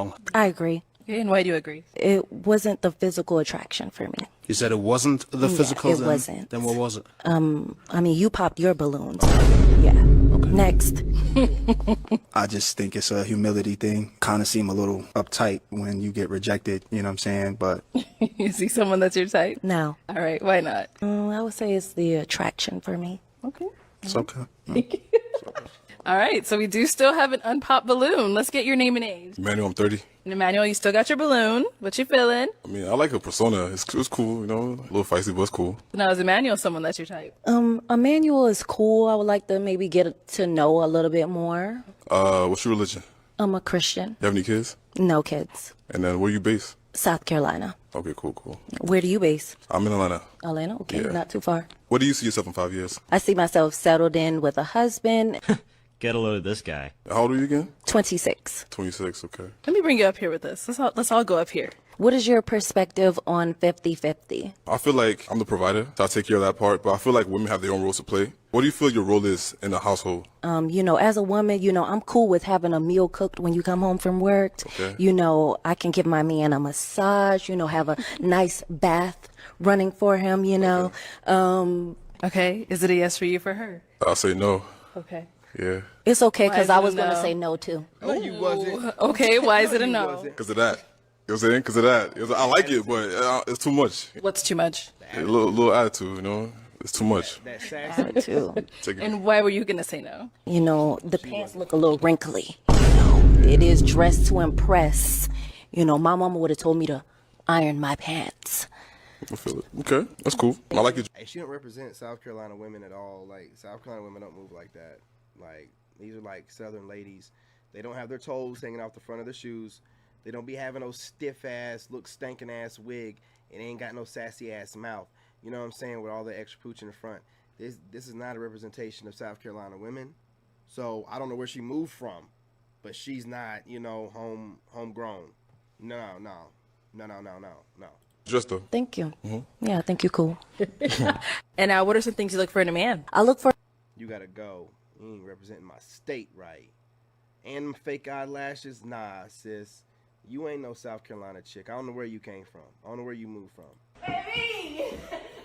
wrong. I agree. Okay, and why do you agree? It wasn't the physical attraction for me. You said it wasn't the physical? It wasn't. Then what was it? I mean, you popped your balloons. Yeah. Okay. Next. I just think it's a humility thing. Kind of seem a little uptight when you get rejected, you know what I'm saying? But You see someone that's your type? No. All right, why not? I would say it's the attraction for me. Okay. it's okay. All right, so we do still have an unpopped balloon. Let's get your name and age. Emmanuel, I'm 30. And Emmanuel, you still got your balloon. What you feeling? I mean, I like her persona. It's cool, you know, a little feisty, but it's cool. Now, is Emmanuel someone that's your type? Emmanuel is cool. I would like to maybe get to know a little bit more. What's your religion? I'm a Christian. You have any kids? No kids. And then where you based? South Carolina. Okay, cool. Where do you base? I'm in Atlanta. Atlanta? Okay, Yeah. not too far. What do you see yourself in 5 years? I see myself settled in with a husband. Get a load of this guy. How old are you again? 26. 26, okay. Let me bring you up here with this. Let's all go up here. What is your perspective on 50-50? I feel like I'm the provider, so I take care of that part, but I feel like women have their own roles to play. What do you feel your role is in a household? As a woman, I'm cool with having a meal cooked when you come home from work. Okay. I can give my man a massage, have a nice bath running for him, Okay, is it a yes for you for her? I'll say no. Okay. Yeah. It's okay, Why because is I it a was going to no? say no, too. No, you wasn't. Okay, why is it a no? Because of that. You know what I'm saying? Because of that. I like it, but it's too much. What's too much? A little attitude, It's too much. That sassy. Too. Take it. And why were you going to say no? The pants look a little wrinkly. It is dressed to impress. My mama would have told me to iron my pants. I feel it. Okay, that's cool. I like it. Hey, she don't represent South Carolina women at all. Like, South Carolina women don't move like that. Like, these are like Southern ladies. They don't have their toes hanging off the front of their shoes. They don't be having no stiff ass, look stinking ass wig, and they ain't got no sassy ass mouth. You know what I'm saying? With all the extra pooch in the front. This is not a representation of South Carolina women. So I don't know where she moved from, but she's not, homegrown. No. Just though. Thank you. Yeah, I think you're cool. And now, what are some things you look for in a man? I look for You gotta go. You ain't representing my state right. And them fake eyelashes, nah, sis. You ain't no South Carolina chick. I don't know where you came from. I don't know where you moved from. Baby,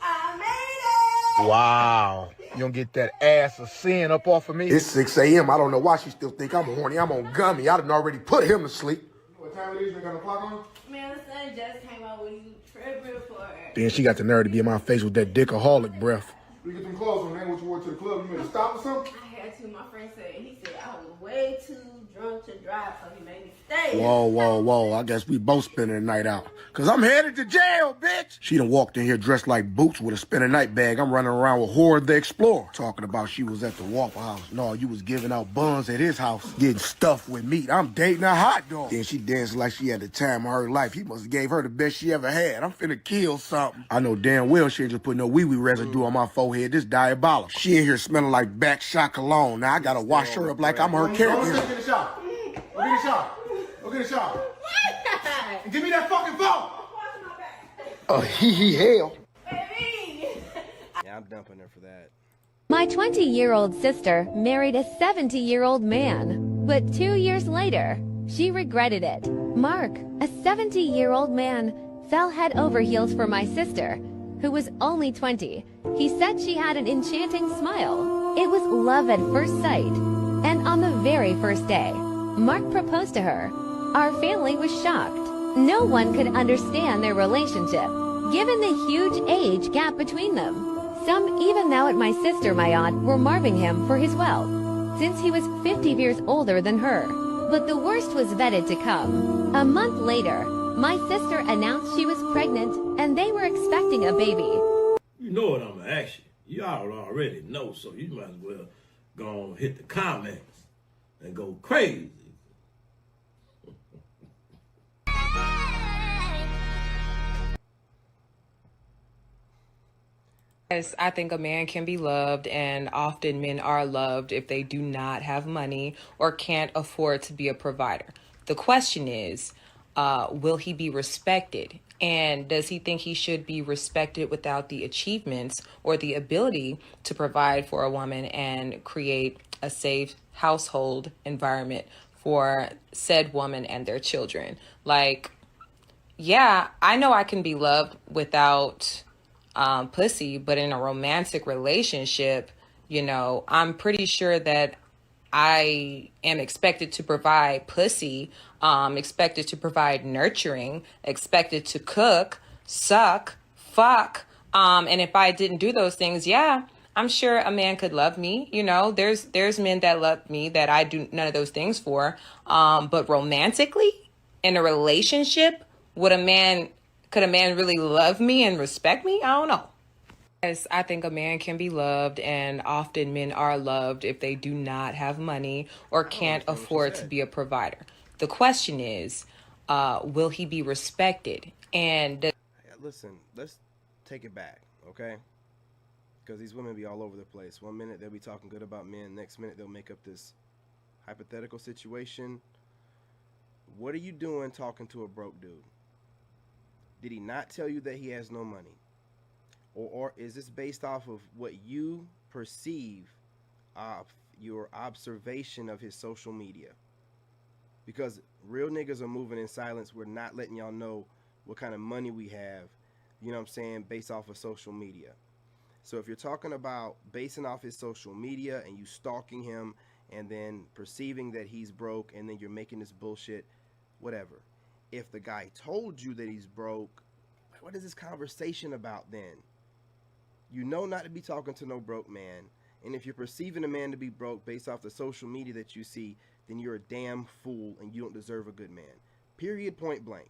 I made it! Wow. You don't get that ass of sin up off of me? It's 6 a.m. I don't know why she still think I'm horny. I'm on gummy. I done already put him to sleep. What time it is? You got a clock on? Man, the sun just came out when you tripping for it. Then she got the nerve to be in my face with that dickaholic breath. You get them clothes on, man. What you wore to the club? You made a stop or something? I had to. My friend said, I was way too drunk to drive, so he made me stay. Whoa. I guess we both spending the night out. Cause I'm headed to jail, bitch. She done walked in here dressed like Boots with a spend a night bag. I'm running around with Horde the Explorer. Talking about she was at the Waffle House. No, you was giving out buns at his house. Getting stuffed with meat. I'm dating a hot dog. Then she danced like she had the time of her life. He must have gave her the best she ever had. I'm finna kill something. I know damn well she ain't just put no wee-wee residue on my forehead. This diabolical. She in here smelling like back shot cologne. Now I gotta wash her up like I'm her caregiver. Go get a shower. Go get a shower. And give me that fucking phone. Hell. Yeah, I'm dumping her for that. My 20-year-old sister married a 70-year-old man, but 2 years later, she regretted it. Mark, a 70-year-old man, fell head over heels for my sister, who was only 20. He said she had an enchanting smile. It was love at first sight. And on the very first day, Mark proposed to her. Our family was shocked. No one could understand their relationship, given the huge age gap between them. Some even now at my sister, my aunt, were marving him for his wealth, since he was 50 years older than her. But the worst was vetted to come. A month later, my sister announced she was pregnant, and they were expecting a baby. You know what I'm gonna ask you. Y'all already know, so you might as well go on hit the comments and go crazy. Yes, I think a man can be loved, and often men are loved if they do not have money or can't afford to be a provider. The question is, will he be respected? And does he think he should be respected without the achievements or the ability to provide for a woman and create a safe household environment for said woman and their children. Like, yeah, I know I can be loved without pussy, but in a romantic relationship, you know, I'm pretty sure that I am expected to provide pussy, expected to provide nurturing, expected to cook, suck, fuck. And if I didn't do those things, yeah, I'm sure a man could love me. You know, there's men that love me that I do none of those things for. But romantically, in a relationship, could a man really love me and respect me? I don't know. Yes, I think a man can be loved, and often men are loved if they do not have money or can't afford to be a provider. The question is, will he be respected? And listen, let's take it back, okay? Because these women be all over the place. One minute they'll be talking good about men, next minute they'll make up this hypothetical situation. What are you doing talking to a broke dude? Did he not tell you that he has no money? Or is this based off of what you perceive of your observation of his social media? Because real niggas are moving in silence. We're not letting y'all know what kind of money we have, you know what I'm saying, based off of social media. So if you're talking about basing off his social media and you stalking him and then perceiving that he's broke and then you're making this bullshit, whatever. If the guy told you that he's broke, what is this conversation about then? You know not to be talking to no broke man. And if you're perceiving a man to be broke based off the social media that you see, then you're a damn fool and you don't deserve a good man. Period, point blank.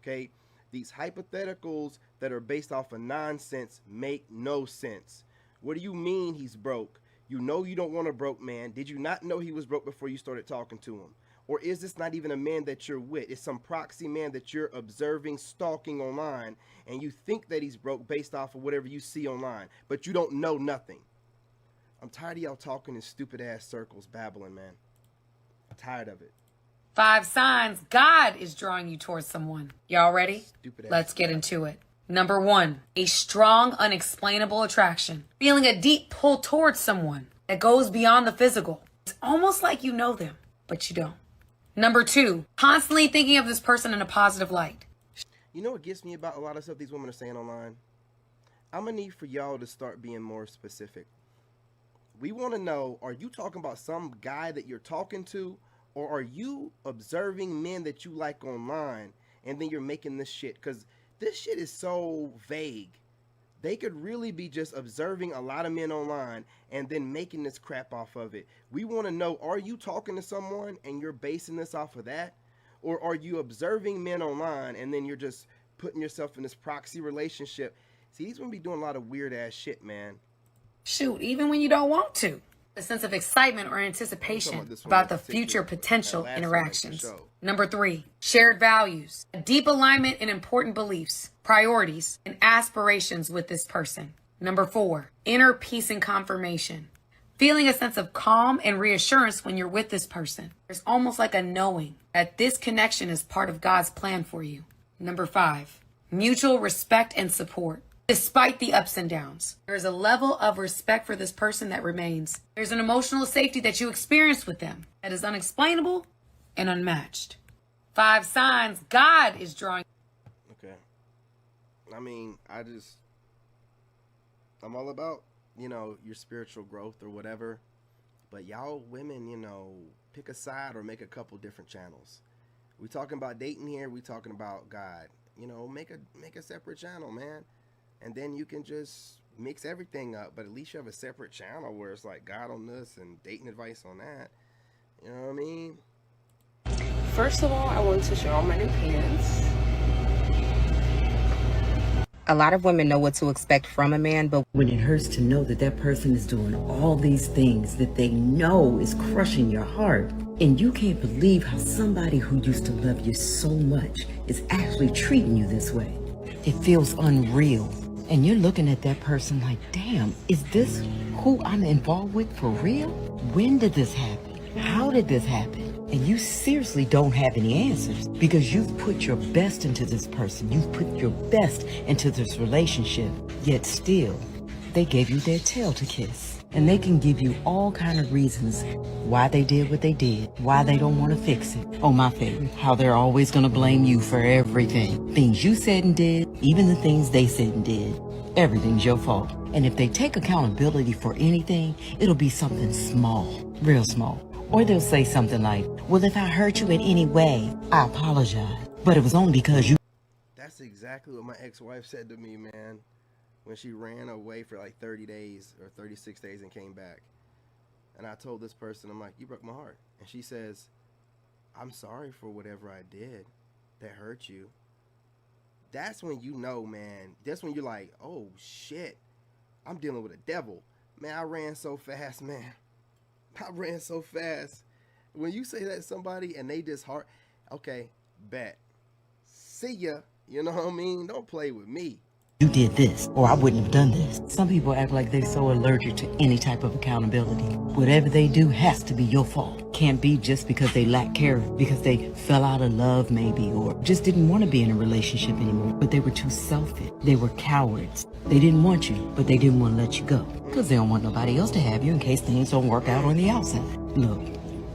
Okay? These hypotheticals that are based off of nonsense make no sense. What do you mean he's broke? You know you don't want a broke man. Did you not know he was broke before you started talking to him? Or is this not even a man that you're with? It's some proxy man that you're observing, stalking online, and you think that he's broke based off of whatever you see online, but you don't know nothing. I'm tired of y'all talking in stupid ass circles, babbling, man. I'm tired of it. 5 signs God is drawing you towards someone. Y'all ready? Let's get into it. Number 1, a strong, unexplainable attraction. Feeling a deep pull towards someone that goes beyond the physical. It's almost like you know them, but you don't. Number 2, constantly thinking of this person in a positive light. You know what gets me about a lot of stuff these women are saying online? I'm going to need for y'all to start being more specific. We want to know, are you talking about some guy that you're talking to? Or are you observing men that you like online and then you're making this shit? Because this shit is so vague. They could really be just observing a lot of men online and then making this crap off of it. We want to know, are you talking to someone and you're basing this off of that? Or are you observing men online and then you're just putting yourself in this proxy relationship? See, these women be doing a lot of weird ass shit, man. Shoot, even when you don't want to. A sense of excitement or anticipation about the future potential interactions. Number 3, shared values. A deep alignment in important beliefs, priorities, and aspirations with this person. Number 4, inner peace and confirmation. Feeling a sense of calm and reassurance when you're with this person. There's almost like a knowing that this connection is part of God's plan for you. Number 5, mutual respect and support. Despite the ups and downs, there is a level of respect for this person that remains. There's an emotional safety that you experience with them that is unexplainable and unmatched. 5 signs God is drawing. Okay. I mean, I'm all about, you know, your spiritual growth or whatever. But y'all women, you know, pick a side or make a couple different channels. We talking about dating here. We talking about God. You know, make a separate channel, man. And then you can just mix everything up, but at least you have a separate channel where it's like God on this and dating advice on that. You know what I mean? First of all, I wanted to show all my new pants. A lot of women know what to expect from a man, but when it hurts to know that that person is doing all these things that they know is crushing your heart, and you can't believe how somebody who used to love you so much is actually treating you this way. It feels unreal. And you're looking at that person like, damn, is this who I'm involved with for real? When did this happen? How did this happen? And you seriously don't have any answers because you've put your best into this person. You've put your best into this relationship. Yet still, they gave you their tail to kiss. And they can give you all kind of reasons why they did what they did, why they don't want to fix it. Oh, my favorite, how they're always going to blame you for everything. Things you said and did, even the things they said and did. Everything's your fault. And if they take accountability for anything, it'll be something small, real small. Or they'll say something like, well, if I hurt you in any way, I apologize. But it was only because you... That's exactly what my ex-wife said to me, man, when she ran away for like 30 days or 36 days and came back. And I told this person, I'm like, you broke my heart. And she says, I'm sorry for whatever I did that hurt you. That's when you know, man. That's when you're like, oh, shit. I'm dealing with a devil. Man, I ran so fast, man. I ran so fast. When you say that to somebody and they just heart, okay, bet. See ya. You know what I mean? Don't play with me. You did this, or I wouldn't have done this. Some people act like they're so allergic to any type of accountability. Whatever they do has to be your fault. Can't be just because they lack character, because they fell out of love maybe, or just didn't want to be in a relationship anymore. But they were too selfish. They were cowards. They didn't want you, but they didn't want to let you go. Because they don't want nobody else to have you in case things don't work out on the outside. Look,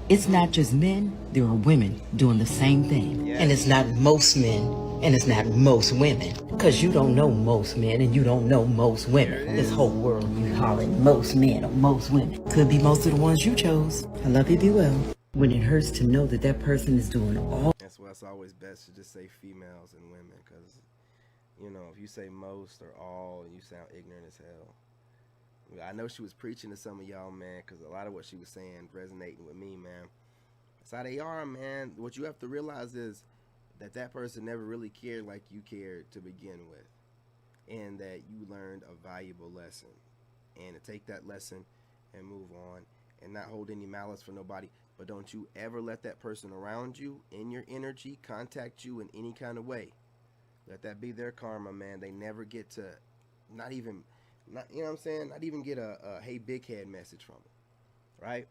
it's not just men, there are women doing the same thing. Yes. And it's not most men, and it's not most women. Because you don't know most men, and you don't know most women. This whole world, you hollering most men or most women. Could be most of the ones you chose. I love you, be well. When it hurts to know that that person is doing all... That's why it's always best to just say females and women, because, you know, if you say most or all, you sound ignorant as hell. I know she was preaching to some of y'all, man, because a lot of what she was saying resonating with me, man. That's how they are, man. What you have to realize is that that person never really cared like you cared to begin with, and that you learned a valuable lesson, and to take that lesson and move on and not hold any malice for nobody. But don't you ever let that person around you in your energy contact you in any kind of way. Let that be their karma, man. They never get to you know what I'm saying, not even get a hey big head message from them, right?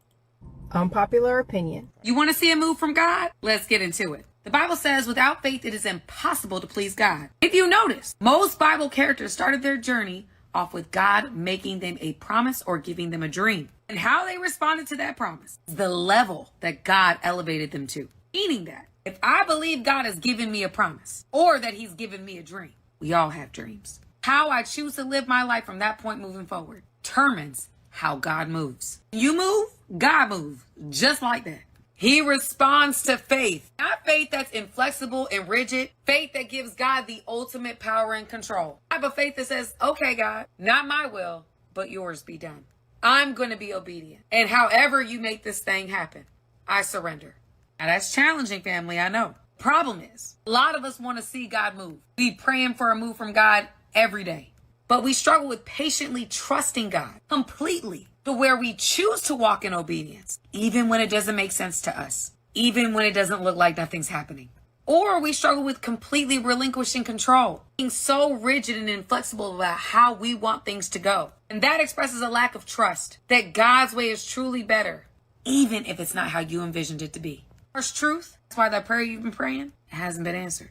Unpopular opinion. You want to see a move from God? Let's get into it. The Bible says without faith it is impossible to please God. If you notice, most Bible characters started their journey off with God making them a promise or giving them a dream. And how they responded to that promise, the level that God elevated them to. Meaning that if I believe God has given me a promise or that he's given me a dream, we all have dreams. How I choose to live my life from that point moving forward determines how God moves. You move, God moves, just like that. He responds to faith, not faith that's inflexible and rigid, faith that gives God the ultimate power and control. I have a faith that says, okay, God, not my will, but yours be done. I'm going to be obedient. And however you make this thing happen, I surrender. Now that's challenging, family, I know. Problem is, a lot of us want to see God move. Be praying for a move from God every day. But we struggle with patiently trusting God completely to where we choose to walk in obedience, even when it doesn't make sense to us, even when it doesn't look like nothing's happening. Or we struggle with completely relinquishing control, being so rigid and inflexible about how we want things to go. And that expresses a lack of trust that God's way is truly better, even if it's not how you envisioned it to be. First truth, that's why that prayer you've been praying hasn't been answered.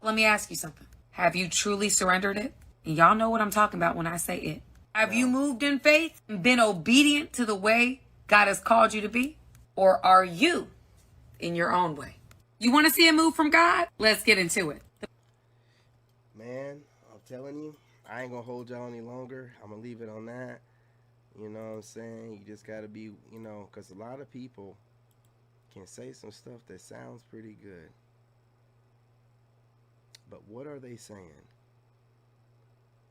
Let me ask you something. Have you truly surrendered it? And y'all know what I'm talking about when I say it. Have you moved in faith and been obedient to the way God has called you to be? Or are you in your own way? You want to see a move from God? Let's get into it. Man, I'm telling you, I ain't going to hold y'all any longer. I'm going to leave it on that. You know what I'm saying? You just got to be, you know, because a lot of people can say some stuff that sounds pretty good. But what are they saying?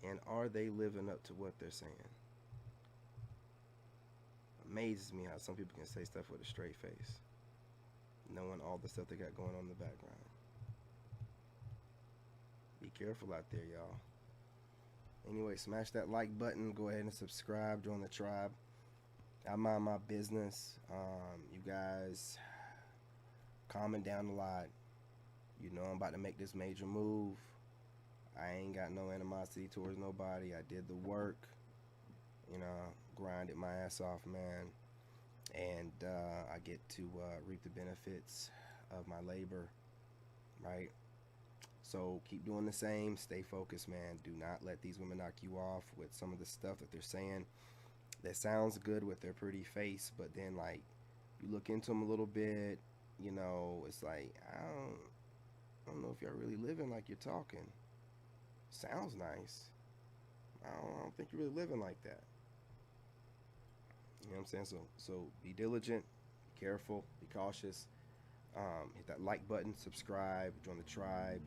And are they living up to what they're saying? Amazes me how some people can say stuff with a straight face, knowing all the stuff they got going on in the background. Be careful out there, y'all. Anyway, smash that like button. Go ahead and subscribe. Join the tribe. I mind my business. You guys comment down a lot. You know I'm about to make this major move. I ain't got no animosity towards nobody. I did the work, you know, grinded my ass off, man, and I get to reap the benefits of my labor, right? So keep doing the same. Stay focused, man. Do not let these women knock you off with some of the stuff that they're saying that sounds good with their pretty face, but then like you look into them a little bit, you know, it's like I don't know if y'all really living like you're talking. Sounds nice. I don't think you're really living like that. You know what I'm saying? So be diligent, be careful, be cautious. Hit that like button, subscribe, join the tribe,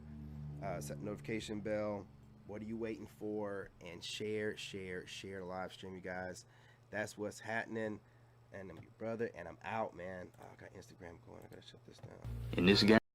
set the notification bell. What are you waiting for? And share the live stream, you guys. That's what's happening. And I'm your brother, and I'm out, man. Oh, I got Instagram going. I gotta shut this down. In this game.